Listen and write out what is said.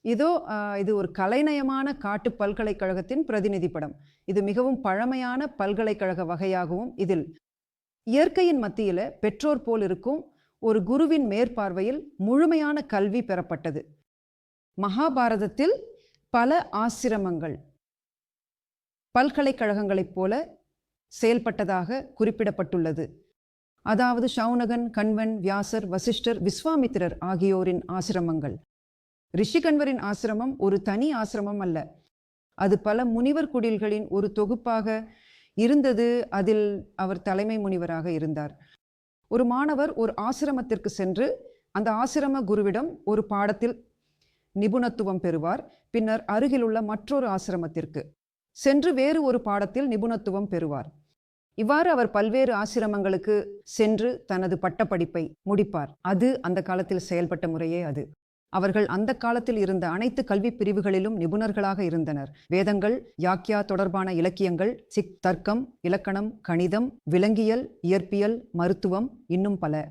இது ஒரு கலைநயமான காட்டு பல்கலைக்கழகத்தின் பிரதிநிதி படம். இது மிகவும் பழமையான பல்கலைக்கழக வகையாகவும் இதில் இயற்கையின் மத்தியில பெற்றோர் போல் இருக்கும் ஒரு குருவின் மேற்பார்வையில் முழுமையான கல்வி பெறப்பட்டது. மகாபாரதத்தில் பல ஆசிரமங்கள் பல்கலைக்கழகங்களைப் போல செயல்பட்டதாக குறிப்பிடப்பட்டுள்ளது. அதாவது சௌனகன், கண்வன், வியாசர், வசிஷ்டர், விஸ்வாமித்திரர் ஆகியோரின் ஆசிரமங்கள். ரிஷிகண்வரின் ஆசிரமம் ஒரு தனி ஆசிரமம் அல்ல, அது பல முனிவர் குடில்களின் ஒரு தொகுப்பாக இருந்தது. அதில் அவர் தலைமை முனிவராக இருந்தார். ஒரு மாணவர் ஒரு ஆசிரமத்திற்கு சென்று அந்த ஆசிரம குருவிடம் ஒரு பாடத்தில் நிபுணத்துவம் பெறுவார். பின்னர் அருகிலுள்ள மற்றொரு ஆசிரமத்திற்கு சென்று வேறு ஒரு பாடத்தில் நிபுணத்துவம் பெறுவார். இவ்வாறு அவர் பல்வேறு ஆசிரமங்களுக்கு சென்று தனது பட்டப்படிப்பை முடிப்பார். அது அந்த காலத்தில் செயல்பட்ட முறையே அது. அவர்கள் அந்த காலத்தில் இருந்த அனைத்து கல்வி பிரிவுகளிலும் நிபுணர்களாக இருந்தனர். வேதங்கள், யாக்யா தொடர்பான இலக்கியங்கள், தர்க்கம், இலக்கணம், கணிதம், விலங்கியல், இயற்பியல், மருத்துவம், இன்னும் பல.